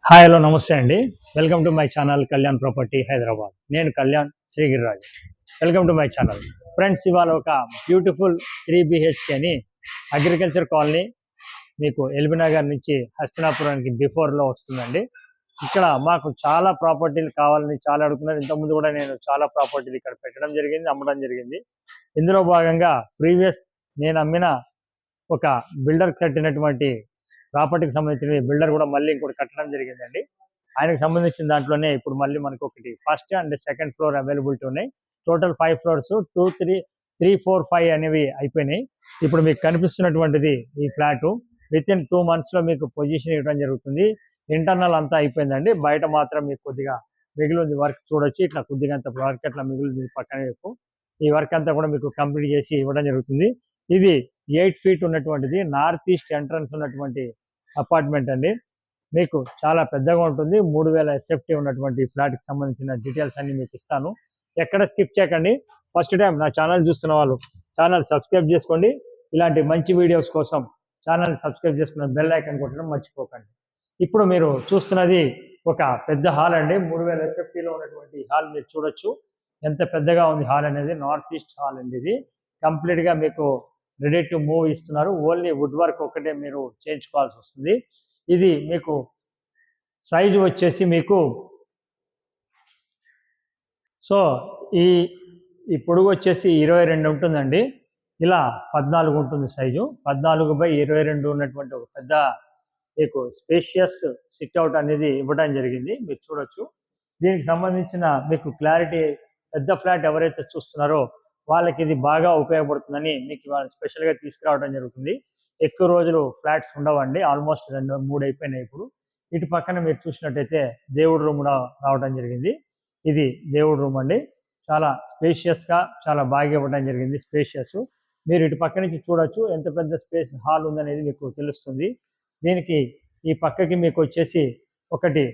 Hi hello నమస్తే అండి. Welcome to my channel Kalyan property Hyderabad. నేను Kalyan Srigiriraju. Welcome to my channel. Friends, ఇవాళ ఒక బ్యూటిఫుల్ 3 BHK అగ్రికల్చర్ కాలనీ మీకు ఎల్బీనగర్ నుంచి హస్తినాపురానికి బిఫోర్లో వస్తుందండి. ఇక్కడ మాకు చాలా ప్రాపర్టీలు కావాలని చాలా అడుగుతున్నారు. ఇంతకుముందు కూడా నేను చాలా ప్రాపర్టీలు ఇక్కడ పెట్టడం జరిగింది, అమ్మడం జరిగింది. ఇందులో భాగంగా నేను అమ్మిన ఒక బిల్డర్ కట్టినటువంటి ప్రాపర్టీకి సంబంధించిన బిల్డర్ కూడా మళ్ళీ ఇంకోటి కట్టడం జరిగిందండి. ఆయనకు సంబంధించిన దాంట్లోనే ఇప్పుడు మళ్ళీ మనకు ఒకటి first and second floor availability ఉన్నాయి. టోటల్ 5 ఫ్లోర్స్ 2, 3, 3, 4, 5 అనేవి అయిపోయినాయి. ఇప్పుడు మీకు కనిపిస్తున్నటువంటిది ఈ ఫ్లాట్ విత్ ఇన్ 2 months మీకు పొజిషన్ ఇవ్వడం జరుగుతుంది. ఇంటర్నల్ అంతా అయిపోయిందండి. బయట మాత్రం మీకు కొద్దిగా మిగిలింది వర్క్ చూడొచ్చు. ఇట్లా కొద్దిగా అంత వర్క్ అట్లా మిగిలింది పక్కన వైపు. ఈ వర్క్ అంతా కూడా మీకు కంప్లీట్ చేసి ఇవ్వడం జరుగుతుంది. ఇది 8 feet ఉన్నటువంటిది నార్త్ ఈస్ట్ ఎంట్రన్స్ ఉన్నటువంటి అపార్ట్మెంట్ అండి. మీకు చాలా పెద్దగా ఉంటుంది. 3000 SFT ఉన్నటువంటి ఫ్లాట్కి సంబంధించిన డీటెయిల్స్ అన్ని మీకు ఇస్తాను. ఎక్కడ స్కిప్ చేయకండి. ఫస్ట్ టైం నా ఛానల్ చూస్తున్న వాళ్ళు ఛానల్ సబ్స్క్రైబ్ చేసుకోండి. ఇలాంటి మంచి వీడియోస్ కోసం ఛానల్ సబ్స్క్రైబ్ చేసుకున్న బెల్ ఐకాన్ కొట్టడం మర్చిపోకండి. ఇప్పుడు మీరు చూస్తున్నది ఒక పెద్ద హాల్ అండి. 3000 SFTలో ఉన్నటువంటి హాల్ మీరు చూడొచ్చు. ఎంత పెద్దగా ఉంది హాల్ అనేది. నార్త్ ఈస్ట్ హాల్ అండి. ఇది కంప్లీట్గా మీకు రెడీ టు మూవ్ ఇస్తున్నారు. ఓన్లీ వుడ్ వర్క్ ఒకటే మీరు చేయించుకోవాల్సి వస్తుంది. ఇది మీకు సైజు వచ్చేసి మీకు సో ఈ పొడుగు వచ్చేసి 22 ఉంటుందండి. ఇలా 14 ఉంటుంది సైజు. 14/22 ఉన్నటువంటి ఒక పెద్ద మీకు స్పేషియస్ సిట్అవుట్ అనేది ఇవ్వడం జరిగింది. మీరు చూడొచ్చు. దీనికి సంబంధించిన మీకు క్లారిటీ, పెద్ద ఫ్లాట్ ఎవరైతే చూస్తున్నారో వాళ్ళకి ఇది బాగా ఉపయోగపడుతుందని మీకు ఇవాళ స్పెషల్గా తీసుకురావడం జరుగుతుంది. ఎక్కువ రోజులు ఫ్లాట్స్ ఉండవండి. ఆల్మోస్ట్ 2, 3 అయిపోయినాయి ఇప్పుడు. ఇటు పక్కన మీరు చూసినట్టయితే దేవుడి రూమ్ కూడా రావడం జరిగింది. ఇది దేవుడి రూమ్ అండి. చాలా స్పేషియస్గా చాలా బాగా ఇవ్వడం జరిగింది. స్పేషియస్ మీరు ఇటు పక్క నుంచి చూడొచ్చు. ఎంత పెద్ద స్పేస్ హాల్ ఉందనేది మీకు తెలుస్తుంది. దీనికి ఈ పక్కకి మీకు వచ్చేసి ఒకటి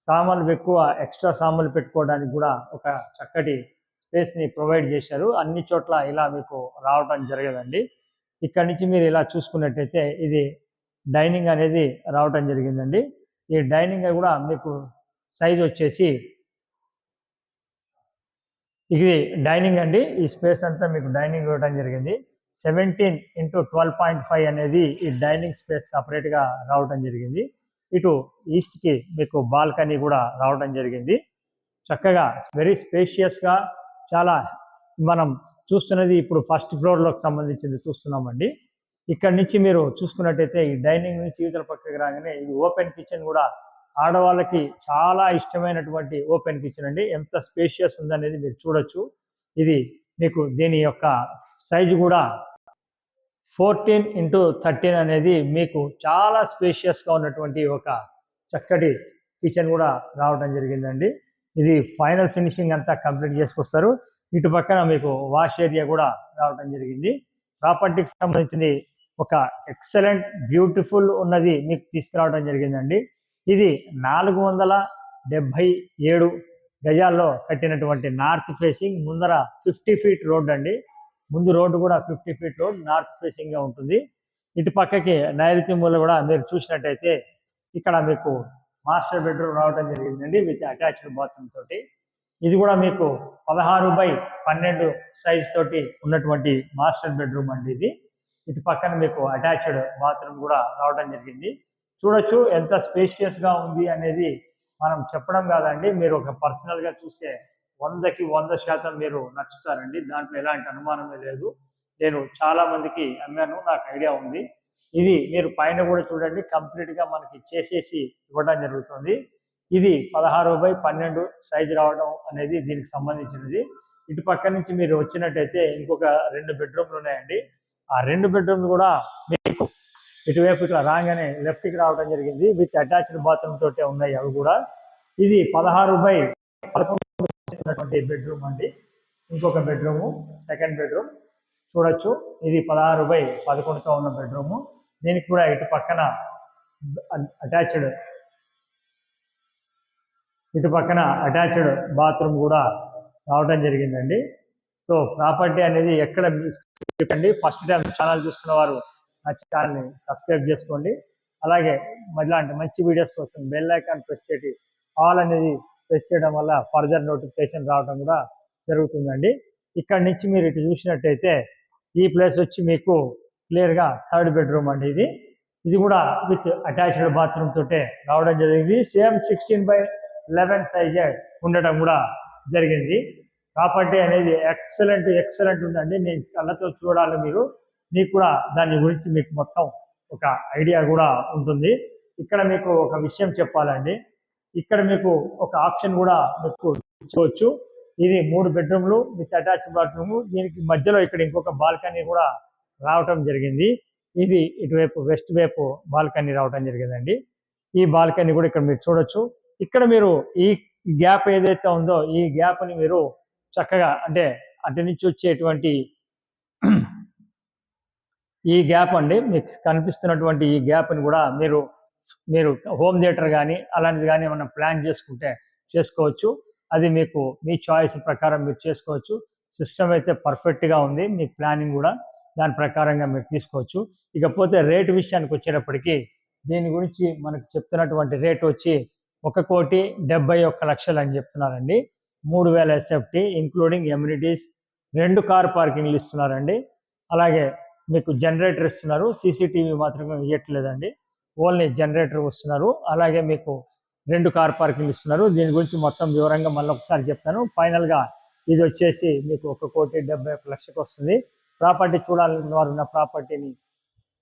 సామాన్లు ఎక్కువ ఎక్స్ట్రా సామాన్లు పెట్టుకోవడానికి కూడా ఒక చక్కటి స్పేస్ని ప్రొవైడ్ చేశారు. అన్ని చోట్ల ఇలా మీకు రావడం జరగదండి. ఇక్కడ నుంచి మీరు ఇలా చూసుకున్నట్టయితే ఇది డైనింగ్ అనేది రావడం జరిగిందండి. ఈ డైనింగ్ కూడా మీకు సైజ్ వచ్చేసి ఇది డైనింగ్ అండి. ఈ స్పేస్ అంతా మీకు డైనింగ్ ఇవ్వడం జరిగింది. 17 x 12.5 అనేది ఈ డైనింగ్ స్పేస్ సపరేట్గా రావడం జరిగింది. ఇటు ఈస్ట్కి మీకు బాల్కనీ కూడా రావడం జరిగింది. చక్కగా వెరీ స్పేషియస్గా చాలా మనం చూస్తున్నది ఇప్పుడు ఫస్ట్ ఫ్లోర్లోకి సంబంధించింది చూస్తున్నామండి. ఇక్కడ నుంచి మీరు చూసుకున్నట్టయితే ఈ డైనింగ్ నుంచి ఇవతల పక్కకి రాగానే ఇది ఓపెన్ కిచెన్ కూడా ఆడవాళ్ళకి చాలా ఇష్టమైనటువంటి ఓపెన్ కిచెన్ అండి. ఎంత స్పేషియస్ ఉందనేది మీరు చూడొచ్చు. ఇది మీకు దీని యొక్క సైజు కూడా 14 x 13 అనేది మీకు చాలా స్పేషియస్గా ఉన్నటువంటి ఒక చక్కటి కిచెన్ కూడా రావడం జరిగిందండి. ఇది ఫైనల్ ఫినిషింగ్ అంతా కంప్లీట్ చేసుకొస్తారు. ఇటు పక్కన మీకు వాష్ ఏరియా కూడా రావడం జరిగింది. ప్రాపర్టీకి సంబంధించింది ఒక ఎక్సలెంట్ బ్యూటిఫుల్ ఉన్నది మీకు తీసుకురావడం జరిగిందండి. ఇది 477 గజాల్లో కట్టినటువంటి నార్త్ ఫేసింగ్ ముందర 50 feet రోడ్ అండి. ముందు రోడ్డు కూడా 50 feet రోడ్ నార్త్ ఫేసింగ్గా ఉంటుంది. ఇటు పక్కకి నైరుతి మూల కూడా మీరు చూసినట్టయితే ఇక్కడ మీకు మాస్టర్ బెడ్రూమ్ రావడం జరిగిందండి విత్ అటాచ్డ్ బాత్రూమ్ తోటి. ఇది కూడా మీకు 16/12 సైజ్ తోటి ఉన్నటువంటి మాస్టర్ బెడ్రూమ్ అండి ఇది. ఇటు పక్కన మీకు అటాచ్డ్ బాత్రూమ్ కూడా రావడం జరిగింది. చూడొచ్చు ఎంత స్పేషియస్గా ఉంది అనేది మనం చెప్పడం కాదండి. మీరు ఒక పర్సనల్గా చూస్తే 100కి 100% మీరు నచ్చుతారండి. దాంట్లో ఎలాంటి అనుమానమే లేదు. నేను చాలా మందికి అమ్మాను, నాకు ఐడియా ఉంది. ఇది మీరు పైన కూడా చూడండి, కంప్లీట్గా మనకి చేసేసి ఇవ్వడం జరుగుతుంది. ఇది 16/12 సైజు రావడం అనేది దీనికి సంబంధించినది. ఇటు పక్క నుంచి మీరు వచ్చినట్టయితే ఇంకొక 2 బెడ్రూమ్లు ఉన్నాయండి. ఆ 2 బెడ్రూమ్లు కూడా మీకు ఇటువైపు ఇట్లా రాగానే లెఫ్ట్కి రావడం జరిగింది విత్ అటాచ్డ్ బాత్రూమ్ తోటే ఉన్నాయి అవి కూడా. ఇది 16/11 బెడ్రూమ్ అండి. ఇంకొక బెడ్రూము సెకండ్ బెడ్రూమ్ చూడొచ్చు. ఇది 16/11తో ఉన్న బెడ్రూము. దీనికి కూడా ఇటు పక్కన అటాచ్డ్ బాత్రూమ్ కూడా రావడం జరిగిందండి. సో ప్రాపర్టీ అనేది ఎక్కడ మిస్ చేయకండి. ఫస్ట్ టైం ఛానల్ చూస్తున్న వారు నా ఛానల్ని సబ్స్క్రైబ్ చేసుకోండి. అలాగే ఇలాంటి మంచి వీడియోస్ కోసం బెల్ ఐకాన్ ప్రెస్ చేసి ఆల్ అనేది ప్రెస్ చేయడం వల్ల ఫర్దర్ నోటిఫికేషన్ రావడం కూడా జరుగుతుందండి. ఇక్కడ నుంచి మీరు ఇటు చూసినట్టయితే ఈ ప్లేస్ వచ్చి మీకు క్లియర్గా 3rd బెడ్రూమ్ అండి. ఇది కూడా విత్ అటాచ్డ్ బాత్రూమ్ తోటే రావడం జరిగింది. సేమ్ 16/11 సైజే ఉండటం కూడా జరిగింది. ప్రాపర్టీ అనేది ఎక్సలెంట్ ఉందండి. నేను కళ్ళతో చూడాలి, మీకు కూడా దాని గురించి మీకు మొత్తం ఒక ఐడియా కూడా ఉంటుంది. ఇక్కడ మీకు ఒక విషయం చెప్పాలండి, ఇక్కడ మీకు ఒక ఆప్షన్ కూడా మీకు ఇచ్చుకోవచ్చు. ఇది 3 బెడ్రూమ్లు విత్ అటాచ్డ్ బాత్రూమ్. దీనికి మధ్యలో ఇక్కడ ఇంకొక బాల్కనీ కూడా రావటం జరిగింది. ఇది ఇటువైపు వెస్ట్ వైపు బాల్కనీ రావటం జరిగిందండి. ఈ బాల్కనీ కూడా ఇక్కడ మీరు చూడొచ్చు. ఇక్కడ మీరు ఈ గ్యాప్ ఏదైతే ఉందో ఈ గ్యాప్ని మీరు చక్కగా అంటే అటు నుంచి వచ్చేటువంటి ఈ గ్యాప్ అండి, మీకు కనిపిస్తున్నటువంటి ఈ గ్యాప్ని కూడా మీరు హోమ్ థియేటర్ కానీ అలాంటిది కానీ ఏమన్నా ప్లాన్ చేసుకుంటే చేసుకోవచ్చు. అది మీకు మీ చాయిస్ ప్రకారం మీరు చేసుకోవచ్చు. సిస్టమ్ అయితే పర్ఫెక్ట్గా ఉంది, మీ ప్లానింగ్ కూడా దాని ప్రకారంగా మీరు తీసుకోవచ్చు. ఇకపోతే రేటు విషయానికి వచ్చేటప్పటికి దీని గురించి మనకు చెప్తున్నటువంటి రేట్ వచ్చి 1,71,00,000 అని చెప్తున్నారండి. 3,000 SFT ఇంక్లూడింగ్ ఎమ్యూనిటీస్, 2 కార్ పార్కింగ్లు ఇస్తున్నారండి. అలాగే మీకు జనరేటర్ ఇస్తున్నారు, సీసీటీవీ మాత్రమే ఇవ్వట్లేదండి, ఓన్లీ జనరేటర్ వస్తున్నారు. అలాగే మీకు 2 కార్ పార్కింగ్లు ఇస్తున్నారు. దీని గురించి మొత్తం వివరంగా మళ్ళీ ఒకసారి చెప్తాను. ఫైనల్గా ఇది వచ్చేసి మీకు 1,71,00,000 వస్తుంది. ప్రాపర్టీ చూడాలనుకున్న వారు నా ప్రాపర్టీని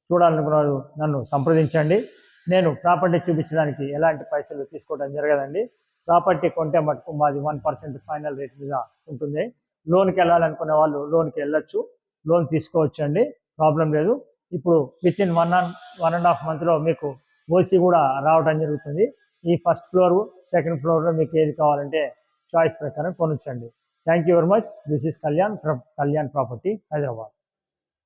చూడాలనుకున్నారు నన్ను సంప్రదించండి. నేను ప్రాపర్టీ చూపించడానికి ఎలాంటి పైసలు తీసుకోవడం జరగదండి. ప్రాపర్టీ కొంటే మటుకు మాది 1% ఫైనల్ రేట్ మీద ఉంటుంది. లోన్కి వెళ్ళాలనుకునే వాళ్ళు లోన్కి వెళ్ళొచ్చు, లోన్ తీసుకోవచ్చు అండి, ప్రాబ్లం లేదు. ఇప్పుడు వితిన్ 1.5 మంత్లో మీకు ఓసీ కూడా రావడం జరుగుతుంది. ఈ 1st ఫ్లోర్ 2nd ఫ్లోర్లో మీకు ఏది కావాలంటే చాయిస్ ప్రకారం కొనొచ్చండి. Thank you very much. This is Kalyan from Kalyan property, Hyderabad.